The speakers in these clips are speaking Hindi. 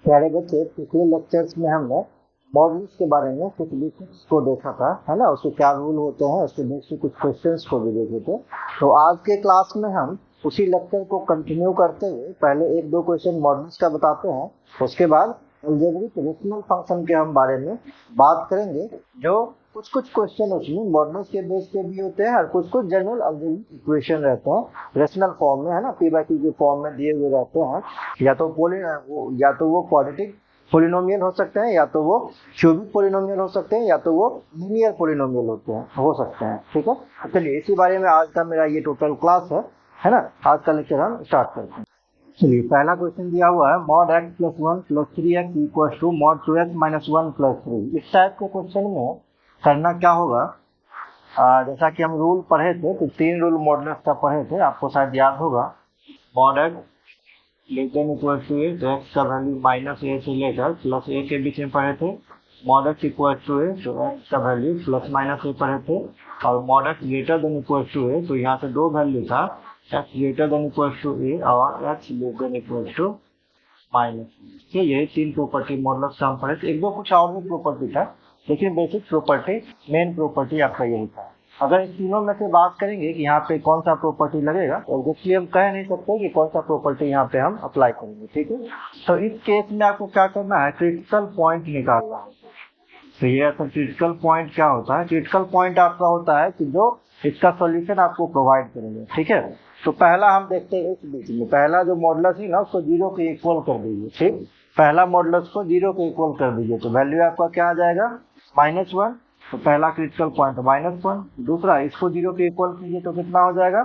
प्यारे बच्चे, पिछले लेक्चर्स में हमने मॉडल्स के बारे में कुछ बेसिक्स को देखा था, है ना। उसके क्या रूल होते हैं, उसके बेसिक कुछ क्वेश्चंस को भी देखे थे। तो आज के क्लास में हम उसी लेक्चर को कंटिन्यू करते हुए पहले एक दो क्वेश्चन मॉडल्स का बताते हैं, उसके बाद अलजेब्रिक रेशनल फंक्शन के हम बारे में बात करेंगे। जो कुछ कुछ क्वेश्चन उसमें मॉडल्स के बेस पे भी होते हैं और कुछ कुछ जनरल अलजेब्रिक इक्वेशन रहते हैं रेशनल फॉर्म में, है ना, पी बाई क्यू के फॉर्म में दिए हुए रहते हैं। या तो वो क्वाड्रेटिक पोलिनोमियल हो सकते हैं, या तो वो क्यूबिक पोलिनोमियल हो सकते हैं, या तो वो लीनियर पोलिनोमियल हो सकते हैं। ठीक है, तो चलिए इसी बारे में आज का मेरा ये टोटल क्लास है ना। आज का लेक्चर हम स्टार्ट करते हैं। चलिए, पहला क्वेश्चन दिया हुआ है mod x plus one plus three x equal to mod two x minus one plus three. इस टाइप के क्वेश्चन में करना क्या होगा, जैसा कि हम रूल पढ़े थे, तो तीन रूल मॉडल्स का पढ़े थे, आपको शायद याद होगा। Mod x less than equal to a, तो एक्स का वैल्यू माइनस ए से लेकर प्लस ए के बीच में पढ़े थे। Mod x equal to a, तो एक्स का वैल्यू प्लस माइनस ए पढ़े थे। और mod x greater than equal to a, तो यहाँ से दो वैल्यू था, x greater than equal to a और x less than equal to minus. ठीक है, यही तीन प्रॉपर्टी मॉडल्स का हम पढ़े थे। एक दो कुछ और भी प्रॉपर्टी था, लेकिन बेसिक प्रॉपर्टी, मेन प्रॉपर्टी आपका यही था। अगर इस तीनों में से बात करेंगे कि यहाँ पे कौन सा प्रॉपर्टी लगेगा, तो ऑब्वियसली हम कह नहीं सकते कि कौन सा प्रॉपर्टी यहाँ पे हम अप्लाई करेंगे। ठीक है, तो इस केस में आपको क्या करना है, क्रिटिकल पॉइंट निकालना है। तो ये क्रिटिकल पॉइंट क्या होता है, क्रिटिकल पॉइंट आपका होता है कि जो इसका सॉल्यूशन आपको प्रोवाइड करेंगे। ठीक है, तो पहला हम देखते हैं इस बीच में, पहला जो मॉडुलस है ना, उसको जीरो के इक्वल कर दीजिए। ठीक, पहला मॉडुलस को जीरो के इक्वल कर दीजिए, तो वैल्यू आपका क्या आ जाएगा, माइनस वन। तो पहला क्रिटिकल पॉइंट माइनस वन। दूसरा, इसको जीरो के इक्वल कीजिए तो कितना हो जाएगा,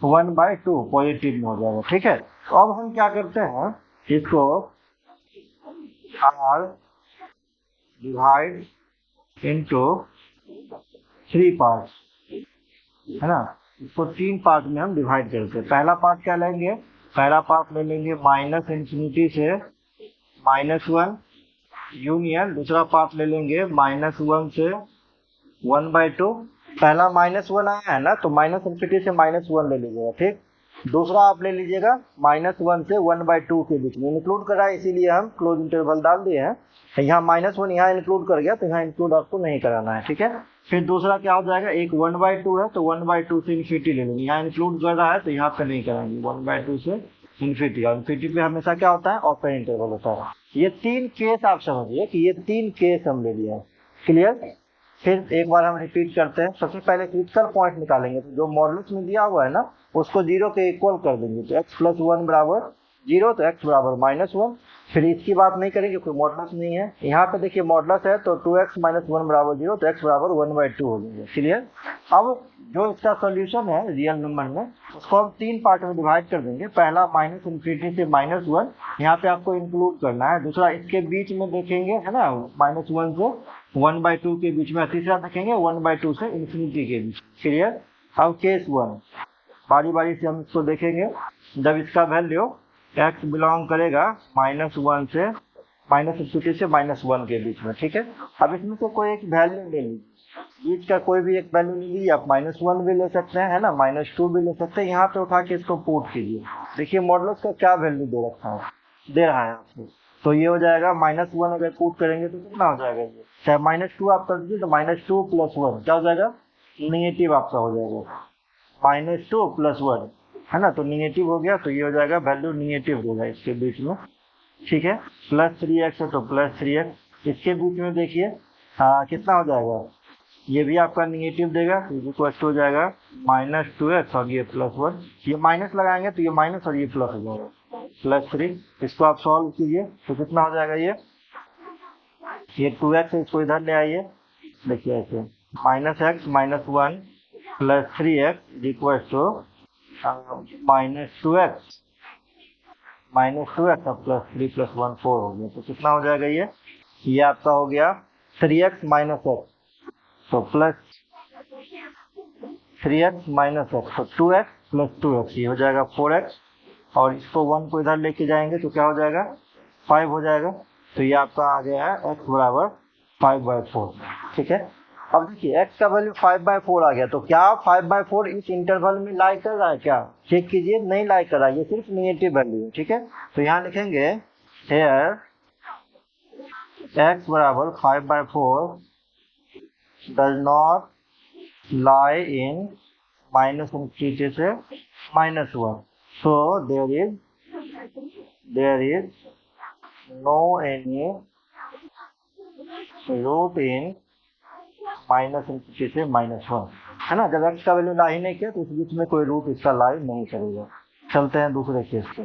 1/2 पॉजिटिव में हो जाएगा। ठीक है, तो अब हम क्या करते हैं, इसको are divide into three part, है ना। इसको तीन पार्ट में हम डिवाइड करते हैं। पहला पार्ट क्या लेंगे, पहला पार्ट ले लेंगे माइनस इंफिनिटी से माइनस वन यूनियन। दूसरा पार्ट ले लेंगे माइनस वन से 1/2। पहला माइनस वन आया है ना, तो माइनस इंफिनिटी से माइनस वन ले लीजिएगा। ठीक, दूसरा आप ले लीजिएगा माइनस वन से 1/2 के बीच में इंक्लूड करा है, इसीलिए हम क्लोज इंटरवल डाल दिए हैं। यहाँ माइनस वन यहाँ इंक्लूड कर गया, तो यहाँ इंक्लूड आपको नहीं कराना है। ठीक है, फिर दूसरा क्या हो जाएगा, एक 1/2 है, तो 1/2 से इन्फिनिटी ले लेंगे। यहाँ इंक्लूड कर रहा है, तो यहाँ पे नहीं कराएंगे, 1/2 से इन्फिनिटी। और इन्फिनिटी पे हमेशा क्या होता है, ओपन इंटरवल होता है। ये तीन केस आप समझिए कि ये तीन केस हम ले लिए हैं। क्लियर, फिर एक बार हम रिपीट करते हैं। सबसे पहले क्रिटिकल पॉइंट निकालेंगे, तो जो मॉडुलस में दिया हुआ है ना, उसको जीरो के इक्वल कर देंगे। तो x प्लस वन बराबर जीरो, तो x बराबर माइनस वन। फिर इसकी बात नहीं करेंगे, कोई मॉडुलस नहीं है। यहाँ पे देखिए मॉडुलस है, तो 2x माइनस वन बराबर जीरो, तो x बराबर 1/2 हो जाएगा। क्लियर, अब जो इसका सोल्यूशन है रियल नंबर में, उसको हम तीन पार्ट में डिवाइड कर देंगे। पहला माइनस इंफिनिटी से माइनस वन, यहाँ पे आपको इंक्लूड करना है। दूसरा इसके बीच में देखेंगे, है ना, माइनस वन से 1/2 के बीच में। तीसरा देखेंगे 1/2 से इन्फिनिटी के बीच। क्लियर, अब केस वन, बारी बारी से हम इसको देखेंगे। जब इसका वैल्यू x बिलोंग करेगा माइनस वन से माइनस इंफिनिटी से माइनस वन के बीच में। ठीक है, अब इसमें से कोई एक वैल्यू ले लीजिए, बीच का कोई भी एक वैल्यू ले लीजिए। आप माइनस वन भी ले सकते हैं, है ना, माइनस टू भी ले सकते हैं। यहाँ पे उठा के इसको पुट कीजिए। देखिए मॉडुलस का क्या वैल्यू दे रखा है, दे रहा है आपको। तो ये हो जाएगा माइनस वन, अगर पुट करेंगे तो कितना हो जाएगा, ये चाहे माइनस टू आप कर दीजिए, तो माइनस टू प्लस वन क्या हो जाएगा, निगेटिव आपका हो जाएगा, माइनस टू प्लस वन, है ना। तो निगेटिव हो गया, तो ये हो जाएगा वैल्यू निगेटिव होगा इसके बीच में। ठीक है, प्लस थ्री एक्स है, तो प्लस थ्री एक्स इसके बीच में देखिए कितना हो जाएगा, ये भी आपका निगेटिव देगा, तो इक्वल हो जाएगा माइनस टू एक्स और ये प्लस वन। ये माइनस लगाएंगे तो ये माइनस और ये प्लस हो जाएगा, प्लस थ्री। इसको आप सॉल्व कीजिए तो कितना हो जाएगा, ये टू एक्स है, इसको इधर ले आइए। देखिए ऐसे minus x minus one plus three x equal to minus two x और plus three plus one four हो गया। तो कितना हो जाएगा, ये आपका हो गया 3x माइनस एक्स, तो प्लस 3x माइनस एक्स, तो 2x प्लस 2x, ये हो जाएगा 4x। और इसको 1 को इधर लेके जाएंगे तो क्या हो जाएगा, 5 हो जाएगा। तो ये आपका आ गया है x बराबर 5/4। ठीक है, अब देखिए x का वैल्यू 5/4 आ गया, तो क्या 5/4 इस इंटरवल में लाई कर रहा है, क्या चेक कीजिए, नहीं लाई कर रहा है, ये सिर्फ निगेटिव वैल्यू है। ठीक है, तो यहाँ लिखेंगे हेयर x बराबर 5/4 does not lie in minus infinity से -1, so there is no any root in minus infinity से -1, है ना। जब x का वैल्यू ला ही नहीं किया तो इस बीच में कोई रूट इसका लाई नहीं करेगा। चलते हैं दूसरे केस पे।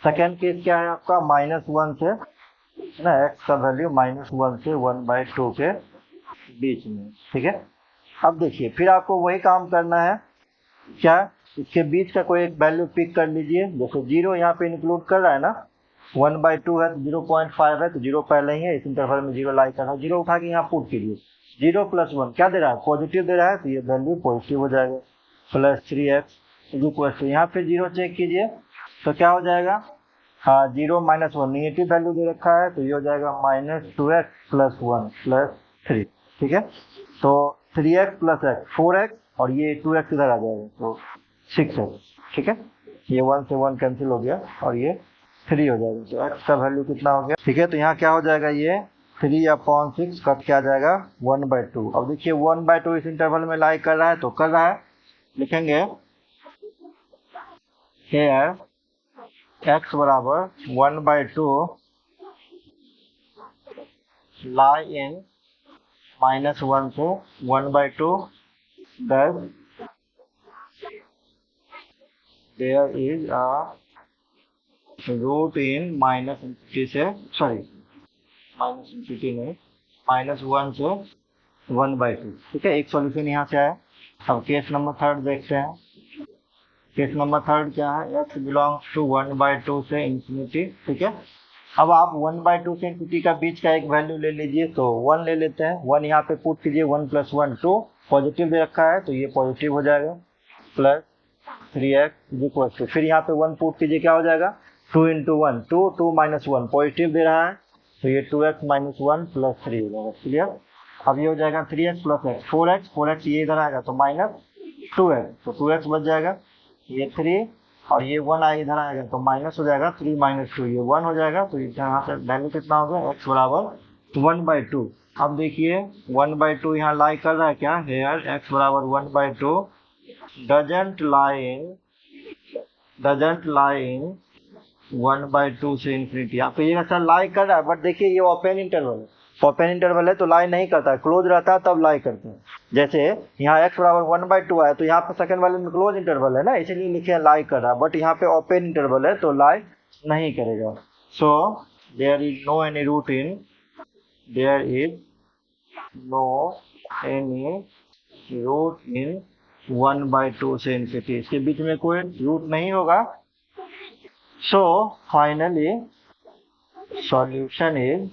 सेकेंड केस क्या है आपका, -1 से, है ना, x का वैल्यू -1 से 1/2 के बीच में, ठीक है। अब देखिए फिर आपको वही काम करना है, क्या, इसके बीच का कोई एक वैल्यू पिक कर लीजिए। जैसे 0 यहाँ पे इंक्लूड कर रहा है ना, 1/2 है तो 0.5 है तो 0 पहले ही है, इस इंटरवल में 0 लाई करना है। 0 उठा के यहाँ पुट कीजिए। 0 + 1 क्या दे रहा है, पॉजिटिव दे रहा है, तो ये वैल्यू पॉजिटिव हो जाएगा। +3x यहाँ पे 0 चेक कीजिए तो क्या हो जाएगा, हाँ 0 - 1 निगेटिव वैल्यू दे रखा है तो ये हो जाएगा -2x + 1 + 3, ठीक है। तो 3x + x 4x और ये 2x इधर आ जाएगा तो 6x, ठीक है। ये 1 से 1 कैंसिल हो गया और ये 3 हो जाएगा, तो x का वैल्यू कितना हो गया, ठीक है। तो यहाँ क्या हो जाएगा, ये 3/6 कट क्या जाएगा 1/2। अब देखिए 1/2 इस इंटरवल में लाई कर रहा है तो कर रहा है, लिखेंगे here x बराबर 1/2 lie in -1 से 1/2 thus there is a root in minus infinity से, सॉरी माइनस इनफिनिटी नहीं, -1 से 1/2, ठीक है। एक सॉल्यूशन यहाँ से आया। अब केस नंबर 3 देखते हैं। केस नंबर 3 क्या है, x बिलोंग्स टू 1/2 से इन्फिनिटी, ठीक है। अब आप 1/2 से इन्फिनिटी का बीच का एक वैल्यू ले लीजिए, तो 1 ले लेते हैं। 1 यहाँ पे पुट कीजिए, 1 + 1 2, पॉजिटिव दे रखा है तो ये पॉजिटिव हो जाएगा, +3x फिर यहाँ पे 1 पुट कीजिए, क्या हो जाएगा 2 × 1 2, 2 - 1 पॉजिटिव दे रहा है तो ये 2x - 1 + 3 हो जाएगा, क्लियर। अब ये हो जाएगा 3x + x 4x ये इधर आएगा तो -2x तो 2x बच जाएगा, ये 3 और ये 1 इधर आएगा तो माइनस हो जाएगा, 3 - 2 ये 1 हो जाएगा। तो यहाँ से वैल्यू कितना हो गया, x बराबर 1/2। अब देखिए 1/2 यहाँ लाई कर रहा है क्या, हेयर x बराबर 1/2 डजंट लाई इन 1/2 से इन्फिनिटी। आप कहिएगा सर लाई कर रहा है, बट देखिए ये ओपन इंटरवल है तो लाई नहीं करता है, क्लोज रहता है तब लाई करते हैं। जैसे यहाँ x बराबर 1/2 है तो यहाँ पे सेकंड वाले में क्लोज इंटरवल है ना, इसीलिए लिखे लाई कर रहा है, बट यहाँ पे ओपन इंटरवल है तो लाई नहीं करेगा। So there is no any root in 1/2 से इन्फिनिटी, इसके बीच में कोई रूट नहीं होगा। सो फाइनली सॉल्यूशन इज,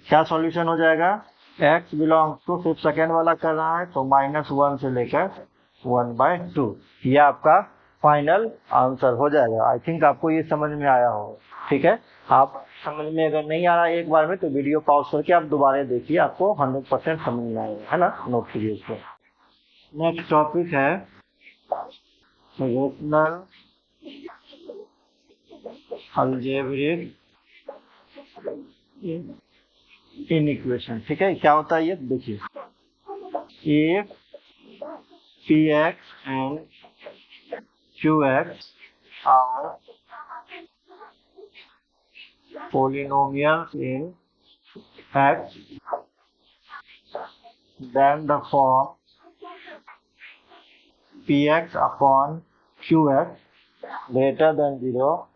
क्या सॉल्यूशन हो जाएगा, x बिलोंग्स टू, सिर्फ सेकेंड वाला कर रहा है तो -1 से लेकर 1/2, ये आपका फाइनल आंसर हो जाएगा। आई थिंक आपको ये समझ में आया होगा, ठीक है। आप समझ में अगर नहीं आ रहा है एक बार में तो वीडियो पॉज करके आप दोबारा देखिए, आपको 100% समझ में आएगा, है ना, नोट कीजिए इसको। नेक्स्ट टॉपिक है रेशनल अलजेब्रिक इनइक्वेशन, ठीक है। क्या होता है ये देखिए, if px and qx are polynomials in x, then the form px upon qx greater than 0,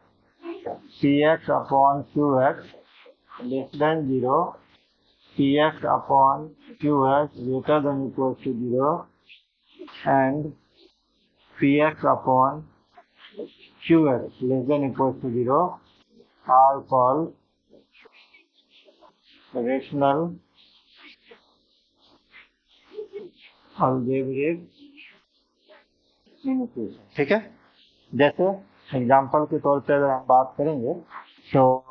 px upon qx less than 0, px upon qx greater than equal to 0, and px upon qx less than equal to 0 are called rational algebraic inequation, ठीक है। जैसे एग्जांपल के तौर पे अगर हम बात करेंगे तो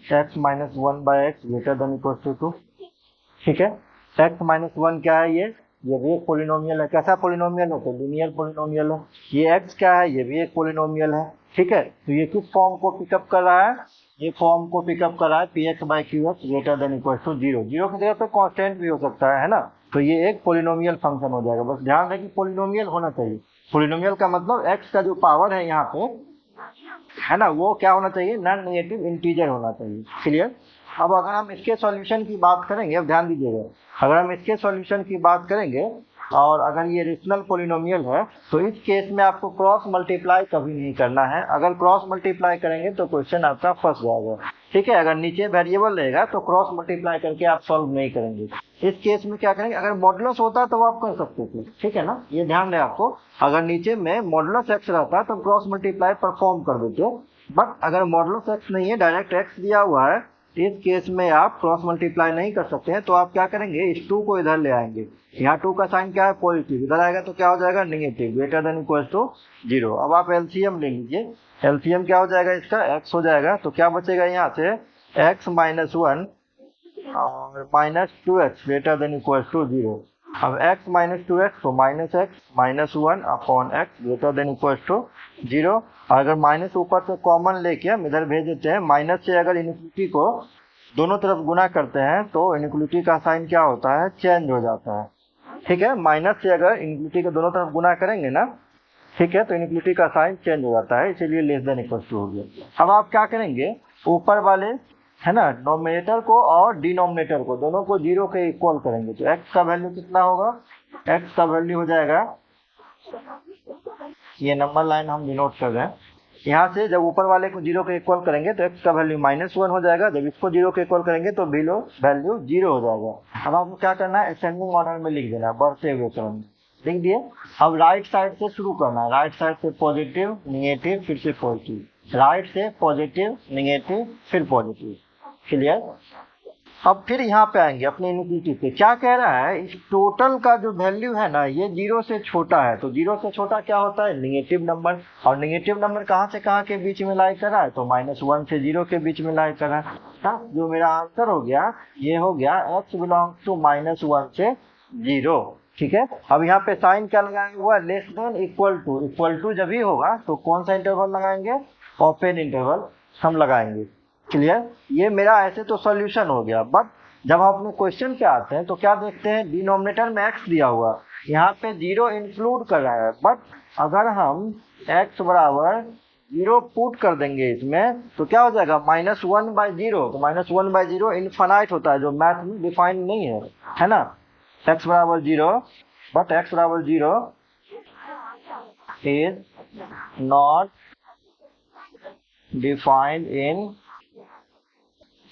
x - 1/x greater than equal to 2, ठीक है। x - 1 क्या है, ये भी एक पोलिनोमियल है। कैसा पोलिनोमियल है, तो लीनियर पोलिनोमियल है। ये x क्या है, ये भी एक पोलिनोमियल है, ठीक है। तो ये किस फॉर्म को पिकअप कर रहा है, ये फॉर्म को पिकअप करा है P X by Q X greater than equal to zero. Zero की जगह पे कांस्टेंट भी हो सकता है ना, तो ये एक पोलिनोमियल फंक्शन हो जाएगा। बस ध्यान रहे कि पोलिनोमियल होना चाहिए। पोलिनोमियल का मतलब एक्स का जो पावर है यहाँ पे, है ना, वो क्या होना चाहिए, नॉन नेगेटिव इंटीजर होना चाहिए। क्लियर। अब अगर हम इसके सॉल्यूशन की बात करेंगे, अब ध्यान दीजिएगा, अगर हम इसके सॉल्यूशन की बात करेंगे और अगर ये रेशनल पोलिनोमियल है तो इस केस में आपको क्रॉस मल्टीप्लाई कभी नहीं करना है। अगर क्रॉस मल्टीप्लाई करेंगे तो क्वेश्चन आपका फंस जाएगा। ठीक है, अगर नीचे वेरिएबल रहेगा तो क्रॉस मल्टीप्लाई करके आप सॉल्व नहीं करेंगे। इस केस में क्या करेंगे, अगर मॉडुलस होता तो आप कर सकते थे, ठीक है ना, ये ध्यान रहे आपको। अगर नीचे में मॉडुलस एक्स रहता तो क्रॉस मल्टीप्लाई परफॉर्म कर देते, बट अगर मॉडुलस एक्स नहीं है, डायरेक्ट एक्स दिया हुआ है, इस केस में आप क्रॉस मल्टीप्लाई नहीं कर सकते हैं। तो आप क्या करेंगे, इस 2 को इधर ले आएंगे। यहाँ 2 का साइन क्या है, पॉजिटिव, इधर आएगा तो क्या हो जाएगा, negative, greater than equal to zero. अब आप एलसीएम ले लीजिए। एलसीएम क्या हो जाएगा, इसका एक्स हो जाएगा, तो क्या बचेगा यहाँ से, एक्स माइनस 1 और minus 2x greater than equal to zero. अब x माइनस 2x तो minus x minus 1 upon x greater than equal to zero. और अगर माइनस ऊपर से कॉमन लेके हम इधर भेज देते हैं, माइनस से अगर इनफिनिटी को दोनों तरफ गुना करते हैं तो इनफिनिटी का साइन क्या होता है, चेंज हो जाता है। ठीक है, माइनस से अगर इनफिनिटी के दोनों तरफ गुना करेंगे ना, ठीक है, तो इनफिनिटी का साइन चेंज हो जाता है, इसीलिए लेस देन इक्वल टू हो गया। अब आप क्या करेंगे, ऊपर वाले, है ना, नोमिनेटर को और डिनोमिनेटर को, दोनों को जीरो के इक्वल करेंगे। तो x का वैल्यू कितना होगा, x का वैल्यू हो जाएगा, ये नंबर लाइन हम डिनोट कर रहे हैं, यहाँ से जब ऊपर वाले को जीरो के इक्वल करेंगे तो x का वैल्यू -1 हो जाएगा, जब इसको जीरो के इक्वल करेंगे तो बिलो वैल्यू जीरो हो जाएगा। अब आपको क्या करना है, असेंडिंग ऑर्डर में लिख देना, बढ़ते हुए क्रम में लिख दिए। अब राइट साइड से शुरू करना है, राइट साइड से पॉजिटिव निगेटिव फिर से पॉजिटिव, राइट से पॉजिटिव निगेटिव फिर पॉजिटिव। क्लियर। अब फिर यहाँ पे आएंगे अपने इनफिनिटी पे, क्या कह रहा है, इस टोटल का जो वैल्यू है ना, ये जीरो से छोटा है। तो जीरो से छोटा क्या होता है, नेगेटिव नंबर, और नेगेटिव नंबर कहाँ से कहाँ के बीच में लाई कर रहा है, तो -1 से 0 के बीच में लाई कर रहा है। जो मेरा आंसर हो गया, ये हो गया x बिलोंग्स टू -1 से 0। ठीक है, अब यहाँ पे साइन क्या लगाएंगे, हुआ less than equal to. Equal to जब भी होगा तो कौन सा इंटरवल लगाएंगे, ओपन इंटरवल हम लगाएंगे। क्लियर। ये मेरा ऐसे तो सॉल्यूशन हो गया, बट जब हम अपने क्वेश्चन पे आते हैं तो क्या देखते हैं, डिनोमिनेटर में x दिया हुआ, यहाँ पे 0 इंक्लूड कर रहा है, बट अगर हम x बराबर 0 पुट कर देंगे इसमें तो क्या हो जाएगा, -1/0। तो -1/0 इनफाइनाइट होता है, जो मैथ में डिफाइन नहीं है ना। x बराबर 0, बट x बराबर 0 is not defined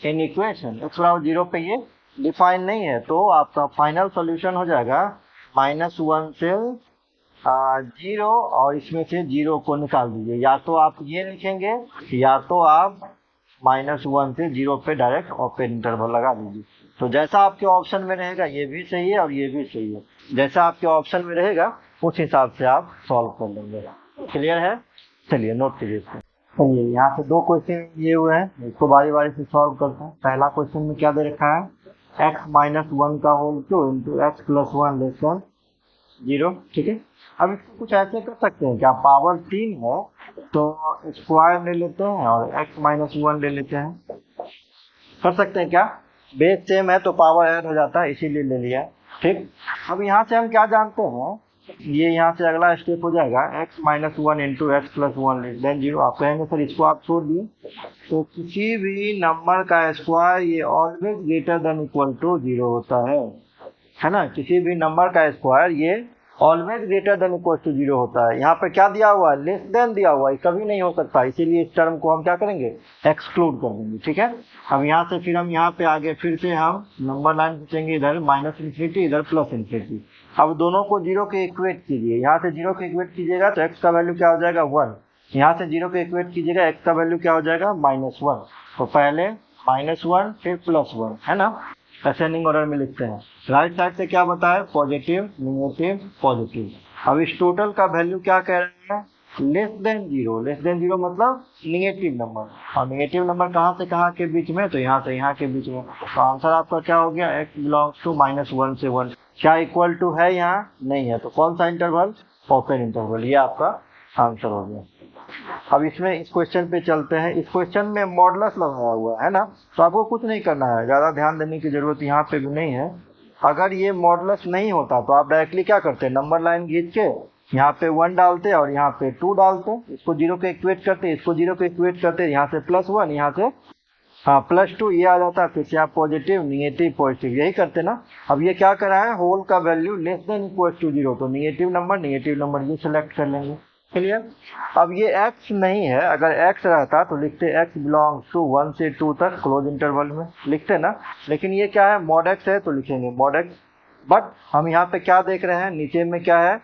in equation. x बराबर 0 पे ये डिफाइन नहीं है, तो आपका फाइनल सॉल्यूशन हो जाएगा -1 से 0, और इसमें से 0 को निकाल दीजिए। या तो आप ये लिखेंगे, या तो आप -1 से 0 पे डायरेक्ट ओपन इंटरवल लगा दीजिए। तो जैसा आपके ऑप्शन में रहेगा, ये भी सही है और ये भी सही है, जैसा आपके ऑप्शन में रहेगा उस हिसाब से आप सॉल्व कर लेंगे। क्लियर है। चलिए नोट कीजिए इसको। चलिए यहाँ से 2 क्वेश्चन ये हुए हैं, इसको बारी बारी से सॉल्व करते हैं। पहला क्वेश्चन में क्या दे रखा है, x-1 का whole cube into x + 1 less than 0। ठीक है, अब इसको कुछ ऐसे कर सकते हैं, क्या पावर 3 है तो स्क्वायर ले लेते हैं और x-1 ले लेते हैं, कर सकते हैं क्या, बेस सेम है तो पावर ऐड हो जाता है, इसीलिए ले लिया। ठीक, अब यहाँ से हम क्या जानते हैं, ये यहाँ से अगला स्टेप हो जाएगा x-1 into x + 1 less than 0। आप कहेंगे सर इसको आप छोड़ दिए, तो किसी भी नंबर का स्क्वायर ये always greater than equal to 0 होता है ना। किसी भी नंबर का स्क्वायर ये always greater than equal to 0 होता है। यहाँ पे क्या दिया हुआ है, लेस देन दिया हुआ है, कभी नहीं हो सकता, इसीलिए इस टर्म को हम क्या करेंगे, एक्सक्लूड कर देंगे। ठीक है, अब यहाँ से फिर हम यहाँ पे आगे फिर से हम नंबर लाइन खींचेंगे, इधर -∞, इधर +∞। अब दोनों को 0 के इक्वेट कीजिए, यहाँ से 0 के इक्वेट कीजिएगा तो x का वैल्यू क्या हो जाएगा, 1। यहाँ से 0 के इक्वेट कीजिएगा, x का वैल्यू क्या हो जाएगा, -1। तो पहले -1 फिर +1, है ना, असेंडिंग ऑर्डर में लिखते हैं। राइट साइड से क्या बताया, पॉजिटिव निगेटिव पॉजिटिव। अब इस टोटल का वैल्यू क्या कह रहे हैं, लेस देन 0। लेस देन 0 मतलब निगेटिव नंबर, और निगेटिव नंबर कहाँ से कहाँ के बीच में, तो यहाँ से यहाँ के बीच में। तो आंसर आपका क्या हो गया, x बिलोंग्स टू -1 से 1। क्या इक्वल टू है, यहाँ नहीं है, तो कौन सा इंटरवल, ओपन इंटरवल। ये आपका आंसर हो गया। अब इसमें इस क्वेश्चन पे चलते हैं। इस क्वेश्चन में मॉडुलस लगाया हुआ है ना, तो आपको कुछ नहीं करना है, ज़्यादा ध्यान देने की जरूरत यहाँ पे भी नहीं है। अगर ये मॉडुलस नहीं होता तो आप डायरेक्टली क्या करते, नंबर लाइन खींच के यहाँ पे 1 डालते और यहाँ पे 2 डालते, इसको 0 के इक्वेट करते, इसको 0 के इक्वेट करते, यहाँ से +1, यहाँ से हाँ +2, ये आ जाता है। फिर से आप पॉजिटिव नेगेटिव पॉजिटिव यही करते ना। अब ये क्या करा है, होल का value less than equal to 0, तो नेगेटिव नंबर ये सिलेक्ट कर लेंगे। क्लियर। अब ये x नहीं है, अगर x रहता तो लिखते x बिलोंग्स टू 1 से 2 तक क्लोज इंटरवल में लिखते ना, लेकिन ये क्या है, मॉड x है तो लिखेंगे मॉड x। बट हम यहाँ पे क्या देख रहे हैं, नीचे में क्या है,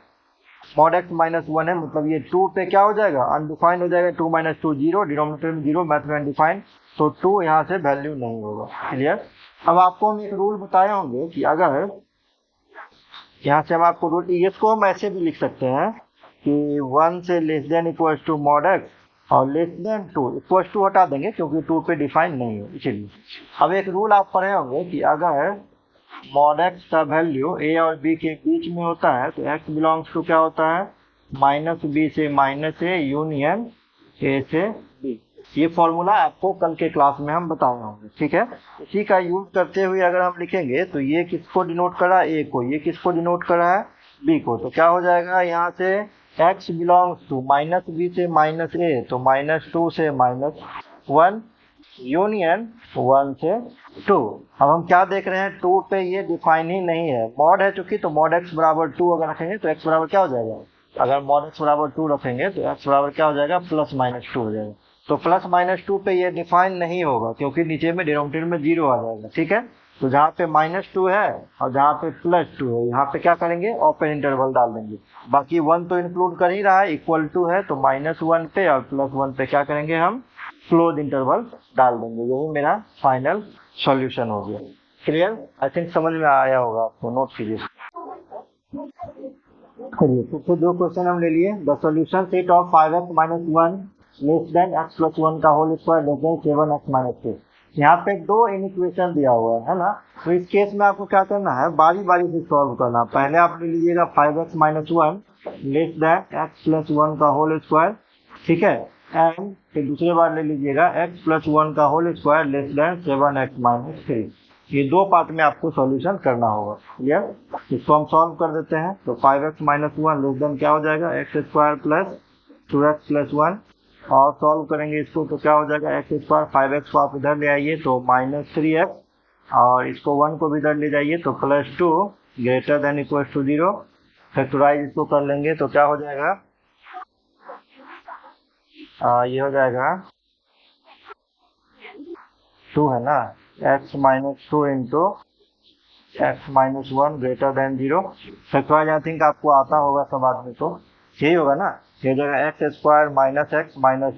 मॉड x -1 है, मतलब ये 2 पे क्या हो जाएगा, अनडिफाइंड हो जाएगा। 2 - 2 0, डिनोमिनेटर में 0, मैथ में अनडिफाइंड, तो 2 यहाँ से वैल्यू नहीं होगा। क्लियर। अब आपको हम एक रूल बताए होंगे कि अगर यहाँ से हम आपको रूल, इसको हम ऐसे भी लिख सकते हैं कि 1 से less than equal to mod x और लेस देन 2 इक्वल टू हटा देंगे क्योंकि 2 पे डिफाइन नहीं है इसलिए। अब एक रूल आप पढ़े होंगे कि अगर मॉड x का वैल्यू a और b के बीच में होता है तो x बिलोंग्स टू क्या होता है, -b से -a यूनियन a से b। ये फॉर्मूला आपको कल के क्लास में हम बताए होंगे, ठीक है। इसी का यूज करते हुए अगर हम लिखेंगे तो ये किसको डिनोट करा है, a को, ये किसको डिनोट करा है, b को, तो क्या हो जाएगा यहाँ से x बिलोंग्स टू -b से -a, तो -2 से -1 यूनियन 1 से 2। अब हम क्या देख रहे हैं, 2 पे ये डिफाइन ही नहीं है, मॉड है चूंकि, तो मॉड x बराबर 2 अगर रखेंगे तो x बराबर क्या हो जाएगा, अगर मॉड x बराबर 2 रखेंगे तो x बराबर क्या हो जाएगा, +-2 हो जाएगा। तो +-2 पे ये डिफाइन नहीं होगा क्योंकि नीचे में डिनोमिनेटर में 0 आ जाएगा, ठीक है। तो जहाँ पे -2 है और जहाँ पे +2 है, यहाँ पे क्या करेंगे, ओपन इंटरवल डाल देंगे। बाकी 1 तो इंक्लूड कर ही रहा है, इक्वल टू है, तो -1 पे और +1 पे क्या करेंगे, हम क्लोज इंटरवल डाल देंगे। यही मेरा फाइनल सॉल्यूशन हो गया। क्लियर। आई थिंक समझ में आया होगा आपको, नोट कीजिए। चलिए तो 2 क्वेश्चन हम ले लिए। The solution set of 5x - 1 less then x + 1 का whole square less than 7x - 2। यहाँ पे 2 इक्वेशन दिया हुआ है ना, तो इस केस में आपको क्या करना है, बारी बारी से सॉल्व करना। पहले आप ले लीजिएगा 5x - 1 लेस देन x + 1 का होल स्क्वायर, ठीक है, एंड फिर दूसरी बार ले लीजिएगा x + 1 का whole square less than 7x - 3। ये 2 पार्ट में आपको सॉल्यूशन करना होगा। क्लियर। इसको हम सॉल्व कर देते हैं, तो 5x - 1 लेस देन क्या हो जाएगा, x² + 2x + 1, और सॉल्व करेंगे इसको तो क्या हो जाएगा, x², 5x को आप इधर ले आइए तो -3x, और इसको 1 को भी इधर ले जाइए तो +2 greater than equal to 0। Factorise इसको कर लेंगे तो क्या हो जाएगा, ये हो जाएगा 2 है ना, x - 2 into x - 1 greater than 0। Factorise I think आपको आता होगा सब आदमी को, यही होगा ना, ये जगह x² - x -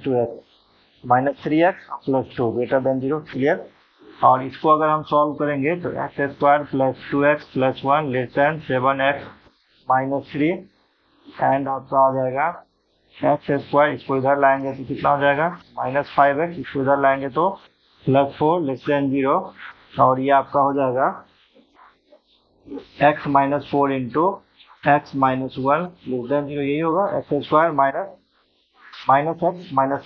2x -3x + 2 greater than 0। Clear. और इसको अगर हम सॉल्व करेंगे तो x² + 2x + 1 less then 7x - 3, and आपका आ जाएगा x², इसको इधर लाएंगे तो कितना हो जाएगा, -5x, इसको इधर लाएंगे तो +4 लेस देन 0, और ये आपका हो जाएगा x - 4 into x - 1 less than 0, यही होगा x² - -x -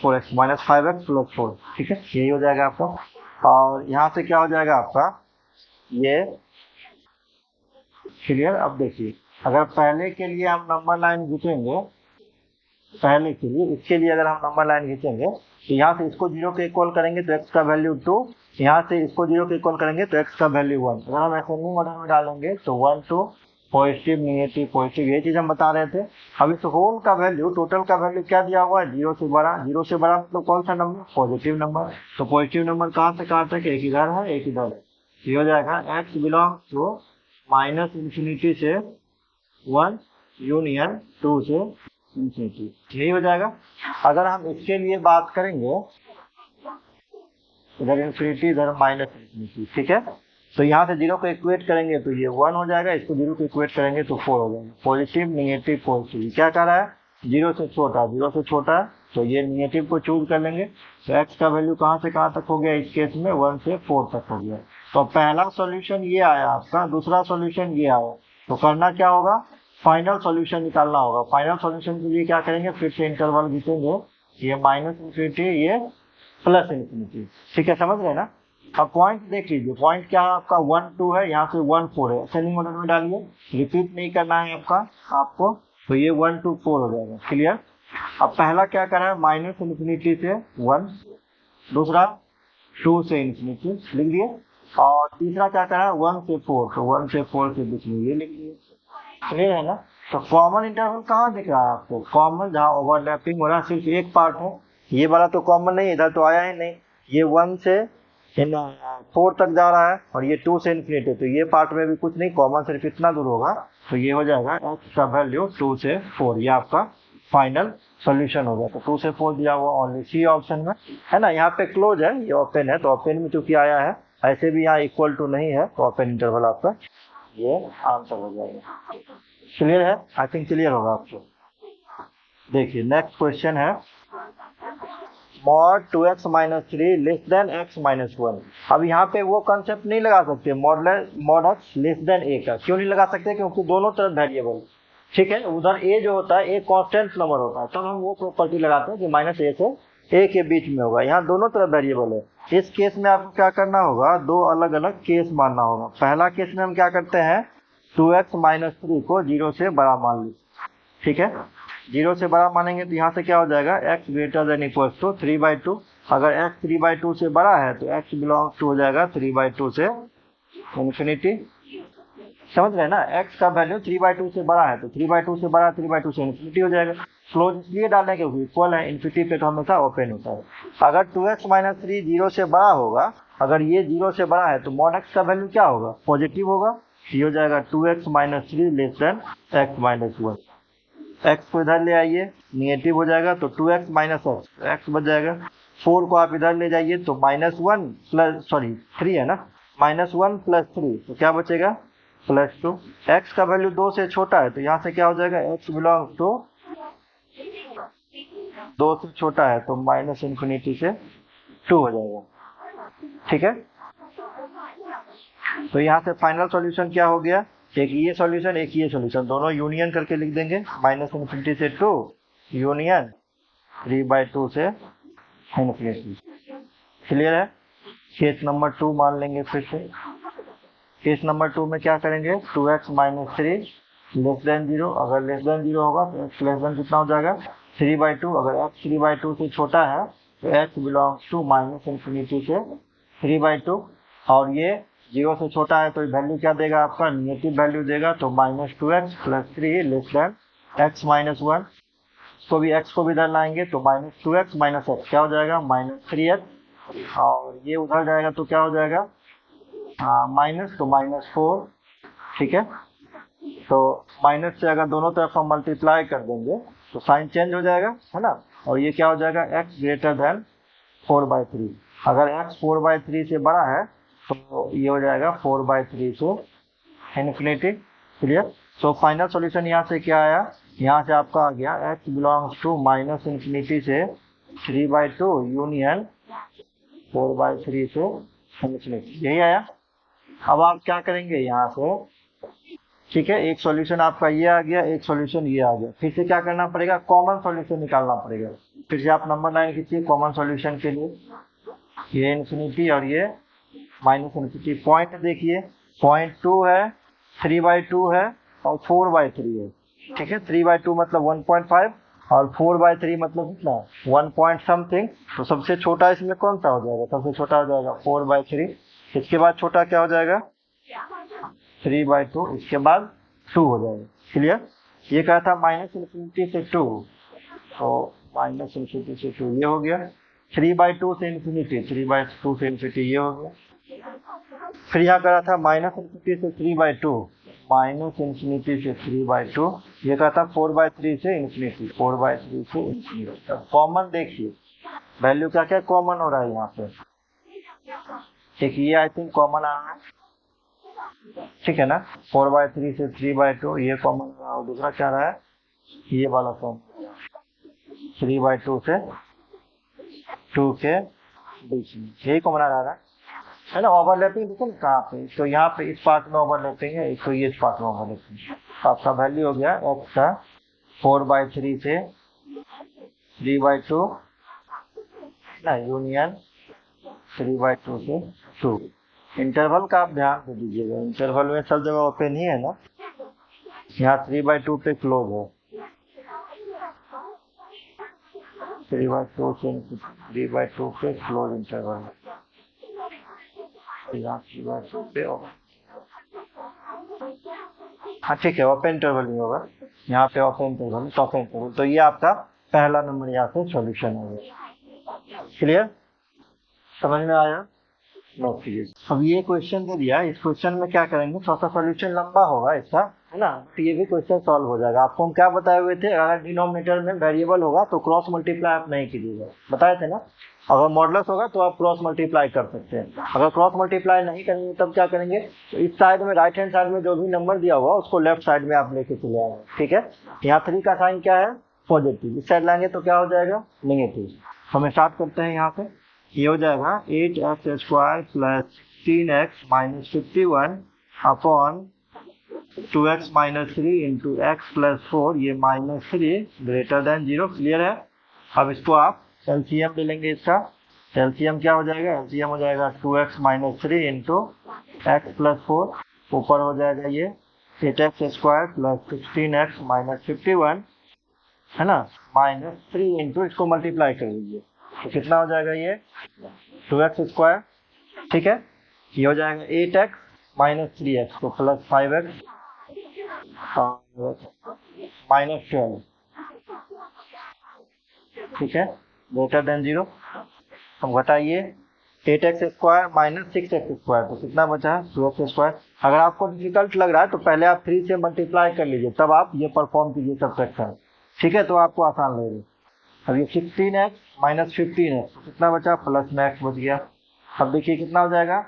4x -5x + 4, ठीक है, यही हो जाएगा आपका। और यहाँ से क्या हो जाएगा आपका ये। क्लियर। अब देखिए, अगर पहले के लिए हम नंबर लाइन खींचेंगे, पहले के लिए, इसके लिए अगर हम नंबर लाइन खींचेंगे तो यहाँ से इसको 0 के इक्वल करेंगे तो x का वैल्यू 2, यहाँ से इसको 0 के इक्वल करेंगे तो x का वैल्यू 1। अगर हम असेंडिंग ऑर्डर में डालेंगे तो 1 2 पॉजिटिव नेगेटिव पॉजिटिव, यही चीज हम बता रहे थे। अब इस होल का वैल्यू, टोटल का वैल्यू क्या दिया हुआ है, 0 से बड़ा। 0 से बड़ा मतलब कौन सा नंबर, पॉजिटिव नंबर। तो पॉजिटिव नंबर कहाँ से कहाँ तक, एक इधर है एक इधर है, ये हो जाएगा x बिलोंग्स टू -∞ से 1 यूनियन 2 से ∞, यही हो जाएगा। अगर हम इसके लिए बात करेंगे, इधर इन्फिनिटी इधर -∞, ठीक है, तो यहाँ से 0 को इक्वेट करेंगे तो ये 1 हो जाएगा, इसको 0 को इक्वेट करेंगे तो 4 हो जाएगा। पॉजिटिव नेगेटिव पॉजिटिव, क्या कह रहा है, 0 से छोटा, 0 से छोटा है तो ये नेगेटिव को चूज कर लेंगे। तो x का वैल्यू कहाँ से कहाँ तक हो गया, इस केस में 1 से 4 तक हो गया। तो पहला सॉल्यूशन ये आया आपका, दूसरा सॉल्यूशन ये आया, तो करना क्या होगा, फाइनल सॉल्यूशन निकालना होगा। फाइनल सॉल्यूशन के लिए क्या करेंगे, फिर से इंटरवल खींचेंगे, ये माइनस इन्फिनिटी, ये प्लस इन्फिनिटी। ठीक है, समझ रहे ना। अब पॉइंट देख लीजिए, पॉइंट क्या है आपका 1 2 है, यहाँ से 1 4 है, असेंडिंग ऑर्डर में डालिए, रिपीट नहीं करना है आपको, तो ये 1 2 4 हो जाएगा। क्लियर। अब पहला क्या कर रहा है, माइनस इन्फिनिटी से 1, दूसरा 2 से इन्फिनिटी लिख दिए, और तीसरा क्या कर रहा है 1 से 4, तो 1 से 4 के बीच में ये लिख दिए। क्लियर है ना। तो कॉमन इंटरवल कहाँ दिख रहा है आपको, कॉमन जहाँ ओवरलैपिंग हो रहा है सिर्फ एक पार्ट है, ये वाला तो कॉमन नहीं, इधर तो आया ही नहीं, ये 1 से 4 तक जा रहा है और ये 2 से इन्फिनिटी, तो ये पार्ट में भी कुछ नहीं, कॉमन सिर्फ इतना दूर होगा, तो ये हो जाएगा x का वैल्यू 2 से 4, ये आपका फाइनल सोल्यूशन होगा। तो 2 से 4 दिया हुआ ओनली सी ऑप्शन में है ना। यहाँ पे क्लोज है, ये ओपन है, तो ओपन में चूंकि आया है, ऐसे भी यहाँ इक्वल टू नहीं है, तो ओपन इंटरवल आपका ये आंसर हो जाएगा। क्लियर है, आई थिंक क्लियर होगा आपको। देखिए नेक्स्ट क्वेश्चन है, mod 2x minus 3 less than x minus 1। अब यहाँ पे वो कंसेप्ट नहीं लगा सकते mod x less than a का। क्यों नहीं लगा सकते, क्योंकि दोनों तरफ वेरिएबल, ठीक है, उधर a जो होता है a कांस्टेंट नंबर होता है, तब हम वो प्रॉपर्टी लगाते हैं कि माइनस a से a के बीच में होगा। यहाँ दोनों तरफ वेरिएबल है। इस केस में आपको क्या करना होगा, दो अलग अलग केस मानना होगा। पहला केस में हम क्या करते हैं, 2x माइनस 3 को 0 से बड़ा मान ली, ठीक है, 0 से बड़ा मानेंगे तो यहाँ से क्या हो जाएगा, x greater than equal to 3/2। अगर x 3/2 से बड़ा है तो x बिलोंग टू हो जाएगा 3/2 से इन्फिनिटी। समझ रहे हैं ना, x का वैल्यू 3/2 से बड़ा है, तो 3/2 से बड़ा 3/2 से इन्फिनिटी हो जाएगा। क्लोज इसलिए डालने क्योंकि इक्वल है, इन्फिनिटी पे तो हमेशा ओपन होता है। अगर 2x माइनस 3 0 से बड़ा होगा, अगर ये 0 से बड़ा है तो मॉड x का वैल्यू क्या होगा, पॉजिटिव होगा, ये हो जाएगा 2x minus 3 less than x minus 1। x को इधर ले आइए, निगेटिव हो जाएगा, तो 2x माइनस x बच जाएगा। 4 को आप इधर ले जाइए तो -1 प्लस 3 है ना, -1 प्लस 3, तो क्या बचेगा +2। x का वैल्यू 2 से छोटा है, तो यहाँ से क्या हो जाएगा, x बिलोंग टू 2 से छोटा है, तो माइनस इन्फिनिटी से 2 हो जाएगा। ठीक है, तो यहाँ से फाइनल सॉल्यूशन क्या हो गया, एक ये सॉल्यूशन एक ये सॉल्यूशन, दोनों यूनियन करके लिख देंगे, माइनस इन्फिनिटी से 2 यूनियन 3/2 से इन्फिनिटी। क्लियर है। केस नंबर 2 मान लेंगे फिर से। केस नंबर 2 में क्या करेंगे, 2x माइनस 3 लेस देन 0, अगर लेस देन 0 होगा तो x लेस देन कितना हो जाएगा 3/2। अगर x 3/2 से छोटा है तो x belongs to minus infinity से 3/2, और ये 0 से छोटा है तो वैल्यू क्या देगा आपका, निगेटिव वैल्यू देगा, तो -2x plus 3 less than x minus 1। तो भी x को भी इधर लाएंगे तो -2x माइनस x क्या हो जाएगा, -3x, और ये उधर जाएगा तो क्या हो जाएगा माइनस, तो -4। ठीक है, तो माइनस से अगर दोनों तरफ हम मल्टीप्लाई कर देंगे तो साइन चेंज हो जाएगा, है ना, और ये क्या हो जाएगा, x ग्रेटर देन 4/3। अगर x 4/3 से बड़ा है तो ये हो जाएगा 4/3 से infinity. Clear. So final solution यहाँ से क्या आया, यहाँ से आपका आ गया x belongs to minus infinity से 3/2 यूनियन 4/3 से इन्फिनिटी, यही आया। अब आप क्या करेंगे यहाँ से, ठीक है, एक सॉल्यूशन आपका ये आ गया, एक सॉल्यूशन ये आ गया, फिर से क्या करना पड़ेगा, कॉमन सॉल्यूशन निकालना पड़ेगा। फिर से आप नंबर लाइन खींचिए कॉमन सॉल्यूशन के लिए, ये इन्फिनिटी और ये माइनस इन्फिनिटी। पॉइंट देखिए, पॉइंट 2 है, 3/2 है और 4/3 है। ठीक है, 3/2 मतलब 1.5 और 4/3 मतलब कितना 1 पॉइंट समथिंग, तो सबसे छोटा इसमें कौन सा हो जाएगा, सबसे छोटा हो जाएगा 4/3। इसके बाद छोटा क्या हो जाएगा 3/2, इसके बाद 2 हो जाएगा। क्लियर। ये कहा था माइनस इन्फिनिटी से 2, तो माइनस इन्फिनिटी से 2 ये हो गया, 3/2 से इन्फिनिटी, 3/2 से इन्फिनिटी ये हो गया। फिर यहाँ करा था माइनस इन्फिनिटी से 3/2, माइनस इन्फिनिटी से 3/2, ये कहा था 4/3 से इन्फिनिटी, 4/3 से इन्फिनिटी। कॉमन देखिए वैल्यू क्या क्या कॉमन हो रहा है यहाँ पे, एक ये आई थिंक कॉमन आ रहा है, ठीक है ना, 4/3 से 3/2 ये कॉमन रहा, और दूसरा क्या रहा है, ये वाला कॉमन 3/2 से 2 के बीच में, यही कॉमन आ रहा है ना। ओवरलैपिंग देखो ना कहाँ पे, तो यहाँ पे इस पार्ट में ओवरलैपिंग है, एक तो ये इस पार्ट में ओवरलैपिंग है। तो आपका वैल्यू हो गया x का 4/3 से 3/2 ना, यूनियन 3/2 से 2। इंटरवल का आप ध्यान से दीजिएगा, इंटरवल में सब जगह ओपन ही है ना, यहाँ 3/2 पे क्लोज है, 3/2 से 3/2 पे क्लोज इंटरवल, यहाँ 3/2 पे ओपन। हाँ ठीक है, ओपन इंटरवल नहीं होगा, यहाँ पे ओपन इंटरवल, ओपन इंटरवल। तो ये आपका पहला नंबर यहाँ से सॉल्यूशन होगा। क्लियर, समझ में आया? नोट कीजिए। अब ये क्वेश्चन दे दिया, इस क्वेश्चन में क्या करेंगे, थोड़ा सा सॉल्यूशन लंबा होगा इसका, है ना, तो ये भी क्वेश्चन सॉल्व हो जाएगा। आपको हम क्या बताए हुए थे, अगर डिनोमिनेटर में वेरिएबल होगा तो क्रॉस मल्टीप्लाई आप नहीं कीजिएगा, बताए थे ना। अगर मॉडुलस होगा तो आप क्रॉस मल्टीप्लाई कर सकते हैं, अगर क्रॉस मल्टीप्लाई नहीं करेंगे तब क्या करेंगे, तो इस साइड में राइट हैंड साइड में जो भी नंबर दिया हुआ उसको लेफ्ट साइड में आप लेके चले आएंगे, ठीक है। यहाँ 3 का साइन क्या है, पॉजिटिव, इस साइड लाएंगे तो क्या हो जाएगा, नेगेटिव। हम स्टार्ट करते हैं यहाँ से, ये हो जाएगा 8x² plus 16x minus 51 upon 2x minus 3 into x plus 4, ये -3 ग्रेटर देन 0। क्लियर है? अब इसको आप एलसीएम ले लेंगे, इसका एलसीएम क्या हो जाएगा, एलसीएम हो जाएगा 2x minus 3 into x plus 4, ऊपर हो जाएगा ये 8x² प्लस 16x माइनस 51, है ना, -3 इंटू, इसको मल्टीप्लाई कर लीजिए तो कितना हो जाएगा, ये 2x², ठीक है। ये हो जाएगा 8x माइनस 3x, तो प्लस 5x माइनस 12, ठीक है, ग्रेटर देन 0। हम घटाइए 8x² माइनस 6x², तो कितना बचा, 2x²। अगर आपको डिफिकल्ट लग रहा है तो पहले आप 3 से मल्टीप्लाई कर लीजिए, तब आप ये परफॉर्म कीजिए सब्ट्रैक्शन, ठीक है, तो आपको आसान लगेगा। अब ये 16x माइनस 15x, तो कितना बचा, प्लस में x बच गया। अब देखिए कितना हो जाएगा,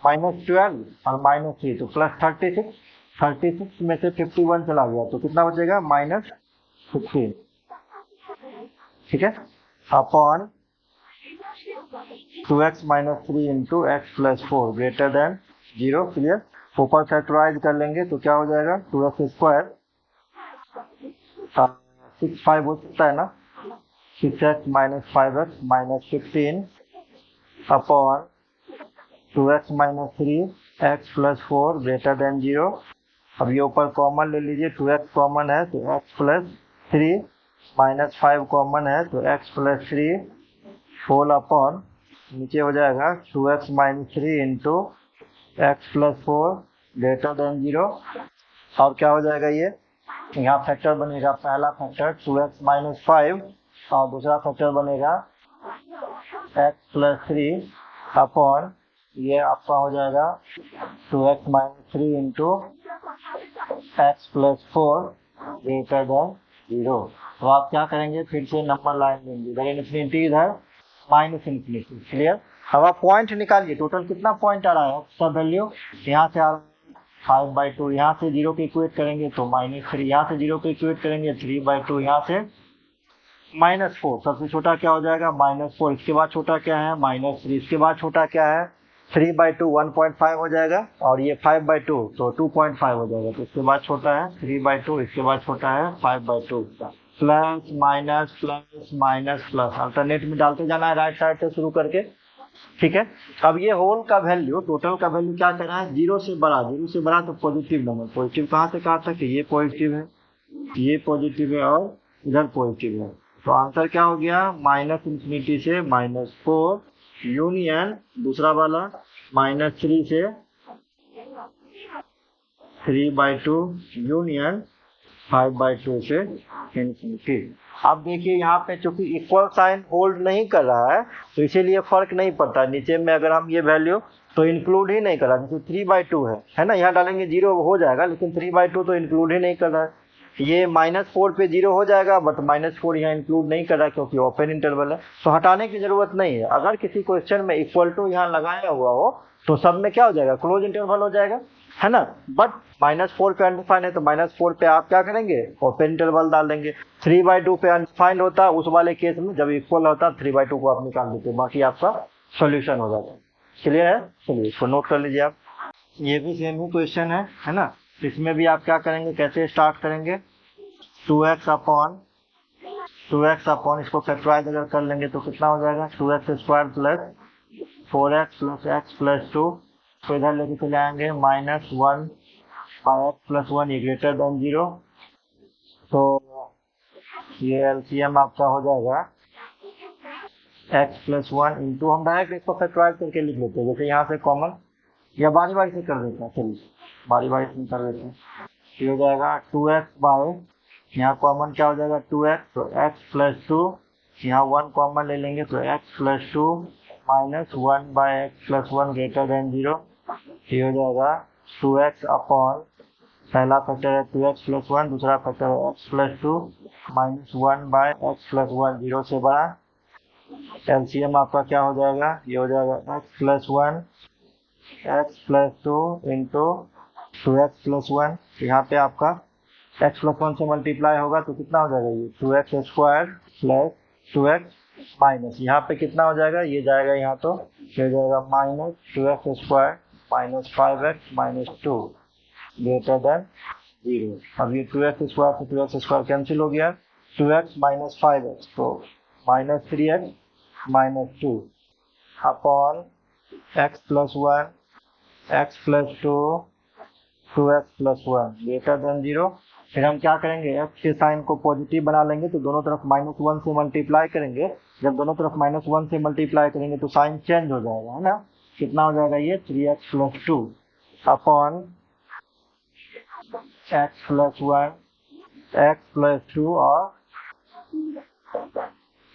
-12 और -3, तो प्लस 36, 36 में से 51 चला गया तो कितना बचेगा, -15, ठीक है, upon 2x minus 3 into x plus 4 greater than 0। Clear, ऊपर फैक्टराइज कर लेंगे तो क्या हो जाएगा, 2x² 6 5 हो सकता है ना, 6x minus 5x minus 15 upon 2x minus 3 x plus 4 greater than 0। अब ये ऊपर कॉमन ले लीजिए, 2x कॉमन है तो x प्लस 3 माइनस 5 कॉमन है तो x प्लस 3 होल अपॉन, नीचे हो जाएगा 2x minus 3 into x plus 4 greater than 0। और क्या हो जाएगा, ये यहाँ फैक्टर बनेगा, पहला फैक्टर 2x माइनस 5 और दूसरा फैक्टर बनेगा x प्लस 3 अपॉन, ये आपका हो जाएगा 2x minus 3 into x plus 4 greater than 0। तो आप क्या करेंगे, फिर से नंबर लाइन देंगे, इधर इन्फिनिटी इधर माइनस इन्फिनिटी। क्लियर, अब आप पॉइंट निकालिए, टोटल कितना पॉइंट आ रहा है, सब वैल्यू यहाँ से आ रहा है 5/2, यहाँ से 0 के इक्वेट करेंगे तो -3, यहाँ से 0 के इक्वेट करेंगे 3/2, यहाँ से -4, सबसे छोटा क्या हो जाएगा, -4, इसके बाद छोटा क्या है, -3, इसके बाद छोटा क्या है, 3/2 1.5 हो जाएगा, और ये 5/2 तो 2.5 हो जाएगा, तो इसके बाद छोटा है 3/2, इसके बाद छोटा है 5/2। Plus minus plus minus plus, alternate में डालते जाना है राइट साइड से शुरू करके, ठीक है। अब ये होल का वैल्यू, टोटल का वैल्यू क्या कर रहा है, 0 से बड़ा, 0 से बड़ा तो पॉजिटिव नंबर, पॉजिटिव कहाँ से कहाँ तक, ये पॉजिटिव है, ये पॉजिटिव है और इधर पॉजिटिव है, तो आंसर क्या हो गया, -∞ से -4 यूनियन दूसरा वाला -3 से 3/2 यूनियन 5/2 से इन्फिनिटी। अब देखिए यहाँ पे चूंकि इक्वल साइन होल्ड नहीं कर रहा है तो इसीलिए फर्क नहीं पड़ता, नीचे में अगर हम ये वैल्यू तो इंक्लूड ही नहीं कर रहा, जैसे 3/2 है ना, यहाँ डालेंगे 0 हो जाएगा, लेकिन 3/2 तो इंक्लूड ही नहीं कर रहा है। ये -4 पे 0 हो जाएगा, बट -4 यहाँ इंक्लूड नहीं कर रहा है क्योंकि ओपन इंटरवल है, तो हटाने की जरूरत नहीं है। अगर किसी क्वेश्चन में इक्वल टू यहाँ लगाया हुआ हो तो सब में क्या हो जाएगा, क्लोज इंटरवल हो जाएगा, है ना। बट -4 पे अनडिफाइंड है तो -4 पे आप क्या करेंगे, ओपन इंटरवल डाल देंगे। 3/2 पे अनडिफाइंड होता है, उस वाले केस में जब इक्वल होता 3/2 को आप निकाल देते, बाकी आपका सोल्यूशन हो जाता है। क्लियर है, चलिए इसको नोट कर लीजिए आप। ये भी सेम ही क्वेश्चन है ना, इसमें भी आप क्या करेंगे, कैसे स्टार्ट करेंगे, 2x अपॉन 2x अपॉन इसको फैक्टराइज अगर कर लेंगे तो कितना हो जाएगा 2x square plus 4x plus x plus 2, तो इधर लेके चले आएंगे माइनस 1 बाई एक्स प्लस 1 ये ग्रेटर देन 0, तो ये एलसीएम आपका हो जाएगा x प्लस 1 इंटू, हम डायरेक्ट इसको फैक्टराइज करके लिख लेते हैं, जैसे यहाँ से कॉमन या बारी बारी से कर देते हैं, चलिए बारी बारी से कर देते हैं। ये हो जाएगा 2x बाय, यहाँ कॉमन क्या हो जाएगा 2x, तो x प्लस 2, यहाँ 1 कॉमन ले लेंगे तो x plus 2 minus 1 by x plus 1 greater than 0, ये हो जाएगा 2x अपॉन पहला फैक्टर है 2x प्लस 1, दूसरा फैक्टर है x plus 2 minus 1 by x plus 1 0 से बड़ा। एलसीएम आपका क्या हो जाएगा, ये हो जाएगा x plus 1 x plus 2 into 2x plus 1, यहाँ पे आपका x प्लस 1 से मल्टीप्लाई होगा तो कितना हो जाएगा ये 2x square plus 2x minus, यहाँ पे कितना हो जाएगा, ये जाएगा यहाँ तो ये हो जाएगा minus 2x square minus 5x minus 2 greater than 0। अब ये 2x स्क्वायर से 2x स्क्वायर कैंसिल हो गया, 2x माइनस 5x तो minus 3x minus 2 upon x plus 1 x plus 2 2x plus 1 greater than 0। फिर हम क्या करेंगे, x के साइन को पॉजिटिव बना लेंगे तो दोनों तरफ माइनस 1 से मल्टीप्लाई करेंगे, जब दोनों तरफ माइनस 1 से मल्टीप्लाई करेंगे तो साइन चेंज हो जाएगा, है ना, कितना हो जाएगा ये 3x plus 2 upon x plus 1 x plus 2 और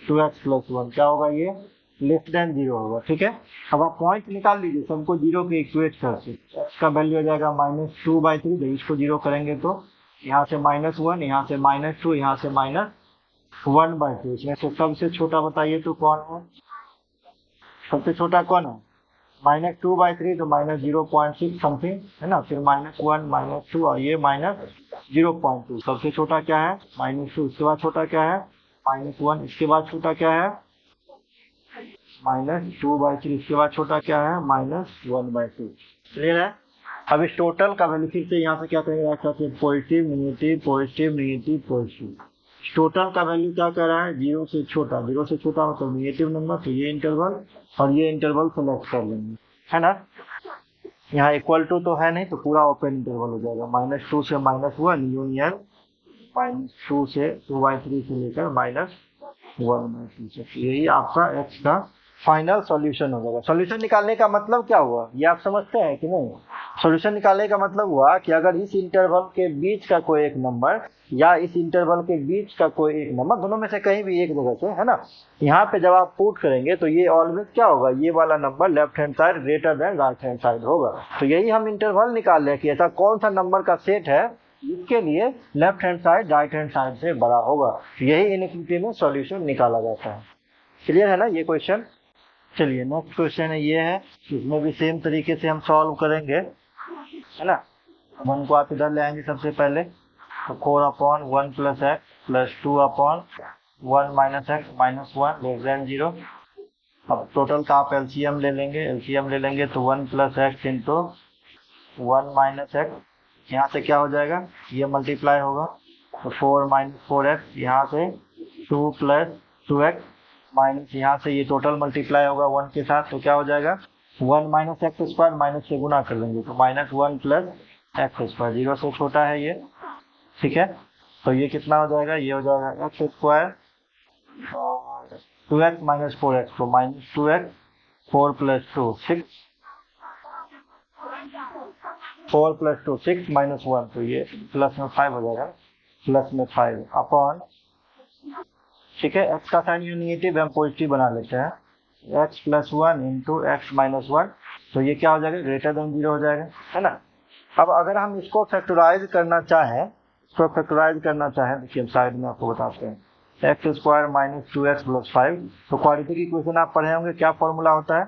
2x प्लस 1 क्या होगा, ये लेस देन 0 होगा, ठीक है। अब आप पॉइंट निकाल लीजिए, सबको 0 के इक्वेट करके x का वैल्यू हो जाएगा माइनस 2/3, इसको 0 करेंगे तो यहाँ से माइनस 1, यहाँ से माइनस 2, यहाँ से माइनस 1/2, इसमें से सबसे छोटा बताइए तो कौन है, सबसे छोटा कौन है, माइनस 2/3 तो माइनस 0.6 समथिंग है ना, फिर माइनस 1 माइनस 2 और ये माइनस 0.2, सबसे छोटा क्या है माइनस 2, इसके बाद छोटा क्या है माइनस 1, इसके बाद छोटा क्या है माइनस 2/3, इसके बाद छोटा क्या है माइनस 1/2, क्लियर है। अब इस टोटल का वैल्यू फिर से यहाँ से क्या करेंगे, positive negative positive negative positive, total का वैल्यू क्या कर रहा है 0 से छोटा, 0 से छोटा मतलब नेगेटिव नंबर, तो ये इंटरवल और ये इंटरवल सेलेक्ट कर लेंगे, है ना, यहाँ इक्वल टू तो है नहीं तो पूरा ओपन इंटरवल हो जाएगा, -2 से -1 यूनियन -2 से 2/3 से लेकर -1/2 से, यही आपका x का फाइनल सॉल्यूशन हो जाएगा। सॉल्यूशन निकालने का मतलब क्या हुआ, ये आप समझते हैं कि नहीं, सॉल्यूशन निकालने का मतलब हुआ कि अगर इस इंटरवल के बीच का कोई एक नंबर या इस इंटरवल के बीच का कोई एक नंबर, दोनों में से कहीं भी एक जगह से, है ना, यहाँ पे जब आप पुट करेंगे तो ये ऑलवेज क्या होगा, ये वाला number left hand side greater than right hand side होगा, तो यही हम इंटरवल निकाल रहे हैं कि ऐसा कौन सा नंबर का सेट है जिसके लिए left hand side right hand side से बड़ा होगा, यही इनइक्वालिटी में सॉल्यूशन निकाला जाता है। क्लियर है ना ये क्वेश्चन। चलिए नेक्स्ट क्वेश्चन है, ये है, इसमें भी सेम तरीके से हम सॉल्व करेंगे, है ना, 1 को आप इधर ले आएंगे सबसे पहले, तो 4/1 plus x plus 2/1 minus x minus 1 less than 0। अब टोटल का आप एलसीएम ले लेंगे तो 1 plus x into 1 minus x, यहाँ से क्या हो जाएगा, ये मल्टीप्लाई होगा तो 4 माइनस 4x, यहाँ से 2 प्लस 2x माइनस, यहाँ से ये टोटल मल्टीप्लाई होगा 1 के साथ, तो क्या हो जाएगा 1 माइनस एक्स स्क्वायर, माइनस से गुना कर देंगे तो -1 प्लस एक्स स्क्वायर, 0 से छोटा है ये, ठीक है, तो ये कितना हो जाएगा, ये हो जाएगा x square 2x minus 4x, तो -2x 4 प्लस 2 6, 4 प्लस 2 6 माइनस 1, तो ये प्लस में 5 हो जाएगा, प्लस में 5 अपॉन, ठीक है, x का साइन ये नेगेटिव हम पॉजिटिव बना लेते हैं, x plus 1 into x minus 1, तो ये क्या हो जाएगा ग्रेटर देन 0 हो जाएगा, है ना। अब अगर हम इसको फैक्टराइज करना चाहें, देखिए हम साइड में आपको बताते हैं, x square minus 2x plus 5, तो क्वाड्रेटिक इक्वेशन आप पढ़े होंगे, क्या फॉर्मूला होता है,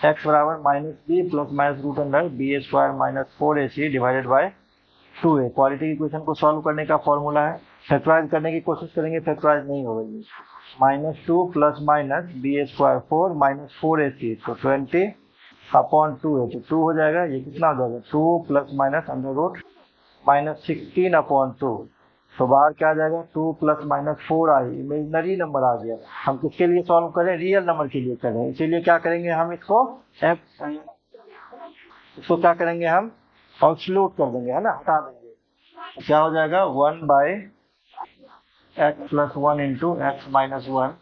x बराबर -b plus -√b square minus 4ac divided by 2a, quadratic equation को सॉल्व करने का फॉर्मूला है। फैक्टराइज करने की कोशिश करेंगे, फैक्टराइज नहीं होगा, -2 plus minus b square 4 minus 4ac, तो 20/2a, तो 2 हो जाएगा, ये कितना हो जाएगा 2 प्लस माइनस अंडर रूट -16/2, तो बाहर क्या आ जाएगा, 2 + -4i, इमेजिनरी नंबर आ गया। हम किसके लिए सॉल्व करें, रियल नंबर के लिए करें, इसीलिए क्या करेंगे हम इसको क्या करेंगे हम एक्सक्लूड कर देंगे, है ना, हटा देंगे। तो क्या हो जाएगा 1/x + 1 × x - 1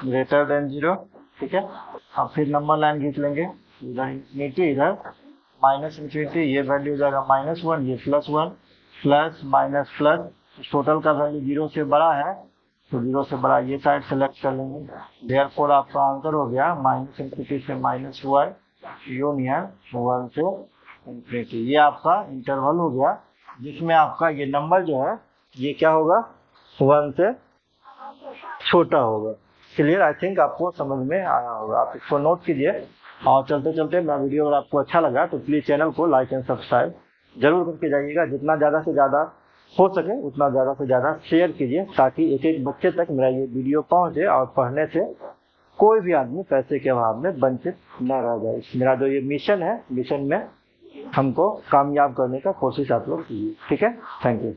ग्रेटर देन 0। ठीक है, अब फिर नंबर लाइन खींच लेंगे, इधर इन्फिनिटी इधर माइनस इन्फिनिटी, ये वैल्यू हो जाएगा -1, ये +1, प्लस माइनस प्लस, टोटल का वैल्यू 0 से बड़ा है तो 0 से बड़ा ये साइड सेलेक्ट कर लेंगे। देयरफॉर आपका आंसर हो गया -इन्फिनिटी से -1 यूनियन 1 से इन्फिनिटी। ये आपका इंटरवल हो गया जिसमें आपका ये नंबर जो है ये क्या होगा, 1 से छोटा होगा। क्लियर, आई थिंक आपको समझ में आया होगा, आप इसको नोट कीजिए। और चलते चलते मेरा वीडियो अगर आपको अच्छा लगा तो प्लीज़ चैनल को लाइक एंड सब्सक्राइब जरूर करके जाइएगा। जितना ज़्यादा से ज़्यादा हो सके उतना ज़्यादा से ज़्यादा शेयर कीजिए ताकि एक एक बच्चे तक मेरा ये वीडियो पहुँचे और पढ़ने से कोई भी आदमी पैसे के अभाव में वंचित न रह जाए। मेरा जो ये मिशन है, मिशन में हमको कामयाब करने का कोशिश आप लोग कीजिए। ठीक है, थैंक यू।